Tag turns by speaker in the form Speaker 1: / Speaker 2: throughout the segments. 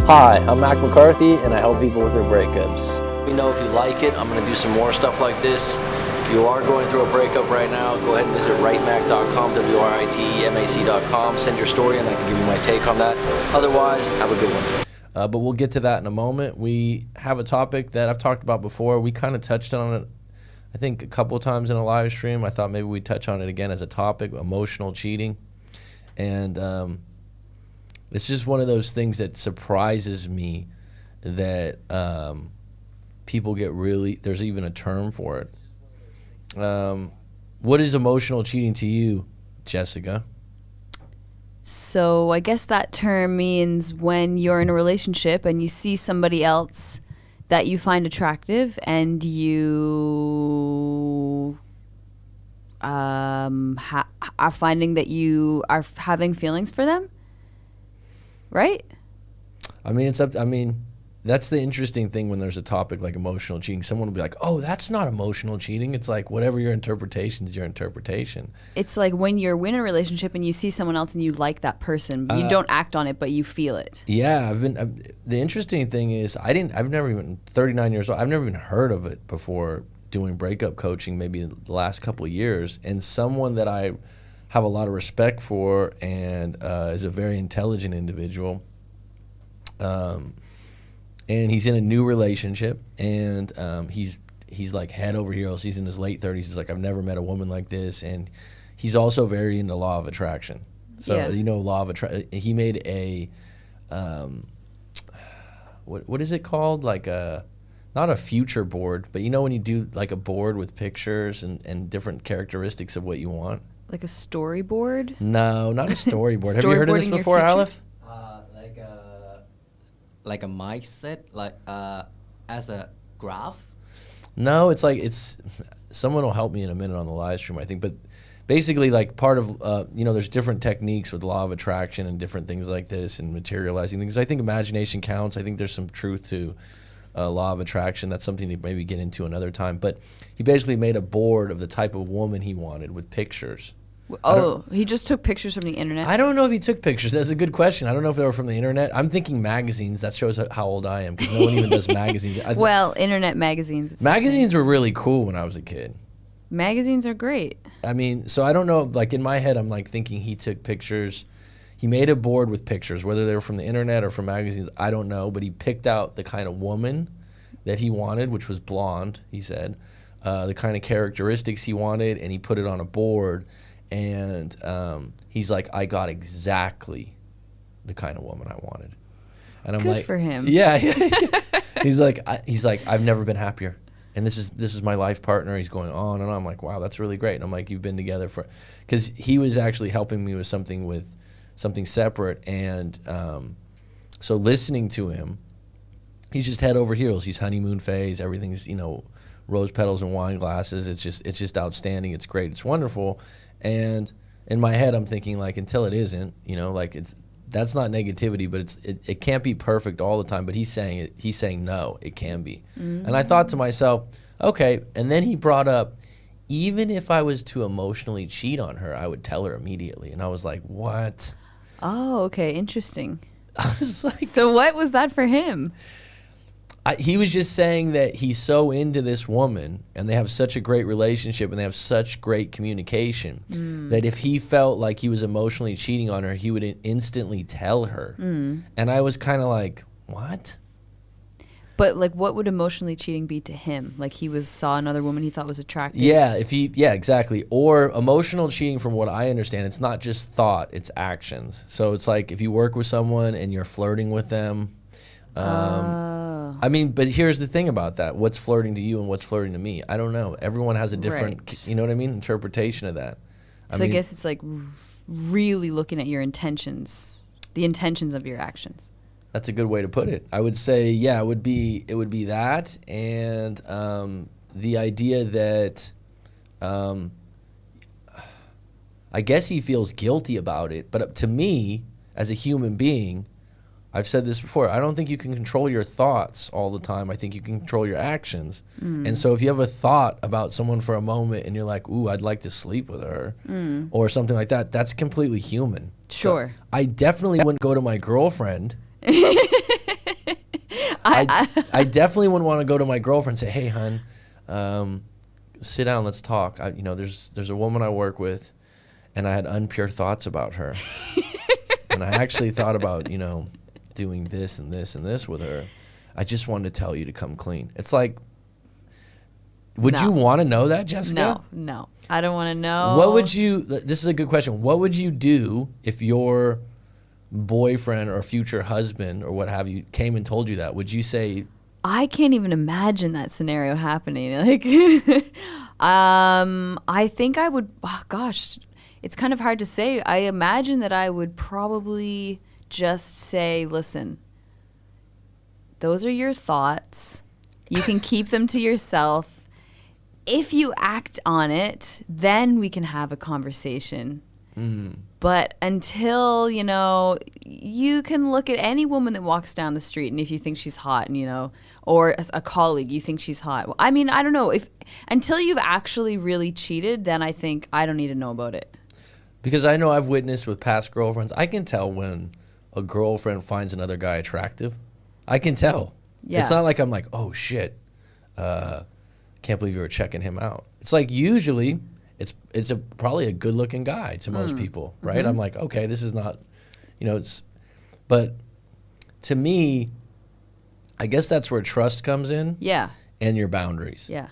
Speaker 1: Hi, I'm Mac McCarthy, and I help people with their breakups. Let me know if you like it. I'm going to do some more stuff like this. If you are going through a breakup right now, go ahead and visit writemac.com, WRITEMAC.com. Send your story, and I can give you my take on that. Otherwise, have a good one. But we'll get to that in a moment. We have a topic that I've talked about before. We kind of touched on it, I think, a couple of times in a live stream. I thought maybe we'd touch on it again as a topic, emotional cheating. And it's just one of those things that surprises me that people get really, there's even a term for it. What is emotional cheating to you, Jessica?
Speaker 2: So I guess that term means when you're in a relationship and you see somebody else that you find attractive and you are finding that you are having feelings for them. Right?
Speaker 1: I mean, that's the interesting thing when there's a topic like emotional cheating. Someone will be like, oh, that's not emotional cheating. It's like whatever your interpretation is your interpretation.
Speaker 2: It's like when you're in a relationship and you see someone else and you like that person. You don't act on it, but you feel it.
Speaker 1: Yeah, the interesting thing is I've never even, 39 years old, I've never even heard of it before doing breakup coaching maybe the last couple of years. And someone that I have a lot of respect for and is a very intelligent individual. And he's in a new relationship, and he's like head over heels. He's in his late 30s. He's like, I've never met a woman like this. And he's also very into law of attraction. So,
Speaker 2: yeah.
Speaker 1: Law of attraction. He made a, what is it called? Like not a future board, but when you do like a board with pictures and different characteristics of what you want.
Speaker 2: Like a storyboard?
Speaker 1: No, not a storyboard. Have you heard of this before, Aleph?
Speaker 3: Like a mindset, like as a graph.
Speaker 1: No, it's someone will help me in a minute on the live stream, I think. But basically, like part of there's different techniques with law of attraction and different things like this and materializing things. I think imagination counts. I think there's some truth to law of attraction. That's something to maybe get into another time. But he basically made a board of the type of woman he wanted with pictures.
Speaker 2: Oh, he just took pictures from the internet?
Speaker 1: I don't know if he took pictures. That's a good question. I don't know if they were from the internet. I'm thinking magazines. That shows how old I am because no one even does magazines.
Speaker 2: Well, internet magazines.
Speaker 1: Magazines were really cool when I was a kid.
Speaker 2: Magazines are great.
Speaker 1: I mean, so I don't know. Like in my head, I'm like thinking he took pictures. He made a board with pictures, whether they were from the internet or from magazines. I don't know, but he picked out the kind of woman that he wanted, which was blonde, he said, the kind of characteristics he wanted, and he put it on a board. And he's like, I got exactly the kind of woman I wanted. And I'm
Speaker 2: Good
Speaker 1: like,
Speaker 2: for him.
Speaker 1: Yeah. He's like, I've never been happier. And this is my life partner. He's going on and on. I'm like, wow, that's really great. And I'm like, you've been together because he was actually helping me with something separate. And so listening to him, he's just head over heels. He's honeymoon phase. Everything's, rose petals and wine glasses. It's just outstanding. It's great. It's wonderful. And in my head, I'm thinking like, until it isn't, that's not negativity, but it can't be perfect all the time. But he's saying no, it can be. Mm-hmm. And I thought to myself, okay. And then he brought up, even if I was to emotionally cheat on her, I would tell her immediately. And I was like, what?
Speaker 2: Oh, okay. Interesting.
Speaker 1: I was like,
Speaker 2: so what was that for him?
Speaker 1: He was just saying that he's so into this woman and they have such a great relationship and they have such great communication that if he felt like he was emotionally cheating on her, he would instantly tell her. And I was kind of like, what?
Speaker 2: But like, what would emotionally cheating be to him? Like he saw another woman he thought was attractive?
Speaker 1: Yeah, exactly. Or emotional cheating, from what I understand, it's not just thought, it's actions. So it's like if you work with someone and you're flirting with them, I mean, but here's the thing about that. What's flirting to you and what's flirting to me? I don't know. Everyone has a different,
Speaker 2: right.
Speaker 1: You know what I mean, interpretation of that.
Speaker 2: I guess it's like really looking at your intentions, the intentions of your actions.
Speaker 1: That's a good way to put it. I would say, yeah, it would be that, and the idea that I guess he feels guilty about it. But to me, as a human being, I've said this before, I don't think you can control your thoughts all the time. I think you can control your actions. And so if you have a thought about someone for a moment and you're like, ooh, I'd like to sleep with her or something like that, that's completely human.
Speaker 2: Sure.
Speaker 1: So I definitely wouldn't go to my girlfriend I definitely wouldn't want to go to my girlfriend and say, hey, hun, sit down, let's talk. There's a woman I work with, and I had unpure thoughts about her. And I actually thought about, doing this and this and this with her. I just wanted to tell you to come clean. It's like, would you want to know that, Jessica?
Speaker 2: No. I don't want to know.
Speaker 1: What would you, this is a good question. What would you do if your boyfriend or future husband or what have you came and told you that? Would you say,
Speaker 2: I can't even imagine that scenario happening. Like, I think I would, gosh, it's kind of hard to say. I imagine that I would probably just say, listen, those are your thoughts. You can keep them to yourself. If you act on it, then we can have a conversation. But until, you can look at any woman that walks down the street, and if you think she's hot, and or a colleague, you think she's hot. I mean, I don't know. Until you've actually really cheated, then I think I don't need to know about it.
Speaker 1: Because I know I've witnessed with past girlfriends, I can tell when a girlfriend finds another guy attractive. I can tell.
Speaker 2: Yeah.
Speaker 1: It's not like I'm like, oh shit, can't believe you were checking him out. It's like usually it's probably a good looking guy to most people, right?
Speaker 2: Mm-hmm.
Speaker 1: I'm like, okay, this is not, but to me, I guess that's where trust comes in.
Speaker 2: Yeah.
Speaker 1: And your boundaries.
Speaker 2: Yeah.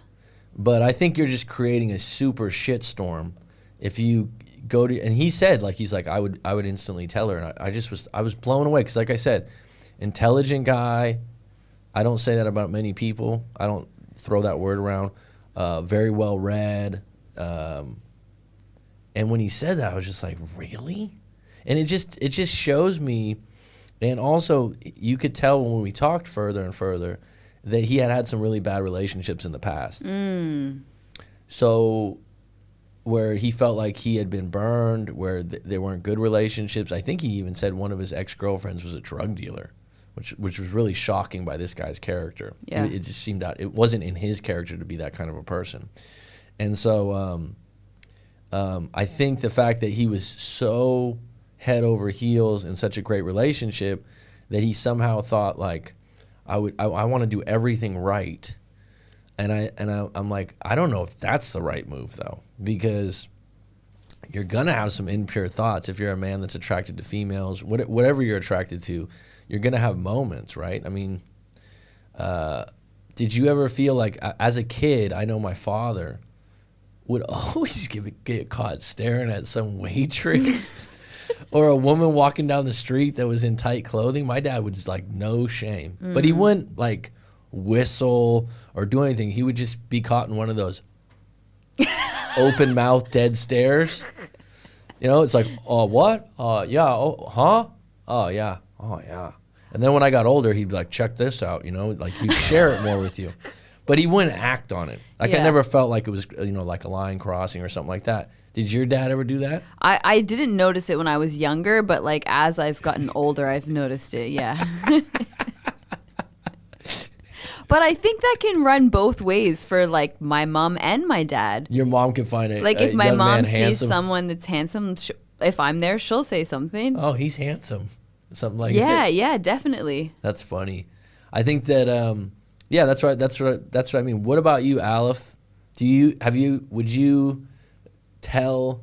Speaker 1: But I think you're just creating a super shitstorm if you go to, and he said, he's like, I would instantly tell her. And I was blown away. Cause like I said, intelligent guy. I don't say that about many people. I don't throw that word around. Very well read. And when he said that, I was just like, really? And it just shows me, and also you could tell when we talked further and further that he had some really bad relationships in the past. So where he felt like he had been burned, where there weren't good relationships. I think he even said one of his ex-girlfriends was a drug dealer, which was really shocking by this guy's character.
Speaker 2: Yeah.
Speaker 1: It just seemed that it wasn't in his character to be that kind of a person. And so I think the fact that he was so head over heels in such a great relationship that he somehow thought like, I want to do everything right. And I'm like, I don't know if that's the right move though, because you're gonna have some impure thoughts if you're a man that's attracted to females, whatever you're attracted to, you're gonna have moments, right? I mean, did you ever feel like, as a kid, I know my father would always get caught staring at some waitress or a woman walking down the street that was in tight clothing. My dad would just no shame, but he wouldn't whistle or do anything. He would just be caught in one of those open mouth dead stares. It's like, oh, what? Yeah. Oh, huh? Oh, yeah. Oh, yeah. And then when I got older, he'd be like, check this out, he'd share it more with you. But he wouldn't act on it. I never felt like it was, like a line crossing or something like that. Did your dad ever do that?
Speaker 2: I didn't notice it when I was younger, but as I've gotten older, I've noticed it, yeah. But I think that can run both ways for my mom and my dad.
Speaker 1: Your mom can find it.
Speaker 2: If my mom sees someone that's handsome, if I'm there, she'll say something.
Speaker 1: Oh, he's handsome. Something like that.
Speaker 2: Yeah, definitely.
Speaker 1: That's funny. I think that that's right. That's what I mean. What about you, Aleph? Would you tell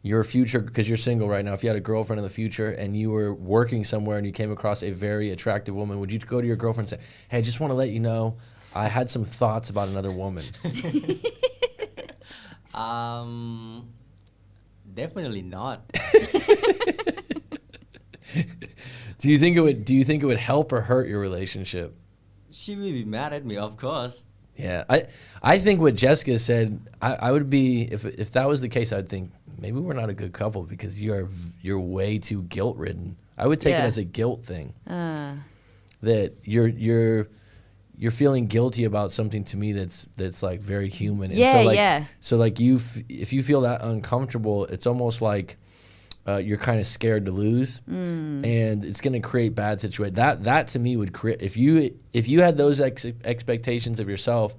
Speaker 1: your future, because you're single right now, if you had a girlfriend in the future and you were working somewhere and you came across a very attractive woman, would you go to your girlfriend and say, hey, I just want to let you know I had some thoughts about another woman?
Speaker 3: Definitely not.
Speaker 1: Do you think it would help or hurt your relationship?
Speaker 3: She will be mad at me, of course.
Speaker 1: Yeah, I think what Jessica said, I would be, if that was the case, I'd think maybe we're not a good couple because you're way too guilt ridden. I would take it as a guilt thing. That you're feeling guilty about something to me that's very human. And so if you feel that uncomfortable, it's almost like you're kind of scared to lose, and it's going to create bad situations. That to me would create, if you had those expectations of yourself.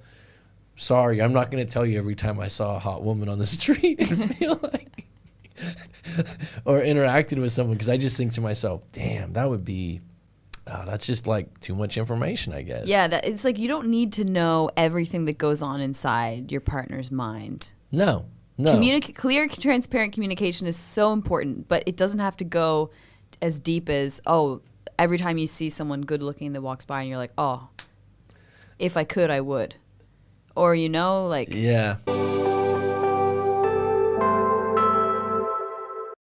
Speaker 1: Sorry, I'm not going to tell you every time I saw a hot woman on the street and feel like, or interacted with someone, because I just think to myself, damn, that would be oh, that's just like too much information, I guess.
Speaker 2: Yeah, that it's like you don't need to know everything that goes on inside your partner's mind.
Speaker 1: No.
Speaker 2: Clear, transparent communication is so important, but it doesn't have to go as deep as, oh, every time you see someone good looking that walks by and you're like, oh, if I could, I would. Or, like.
Speaker 1: Yeah.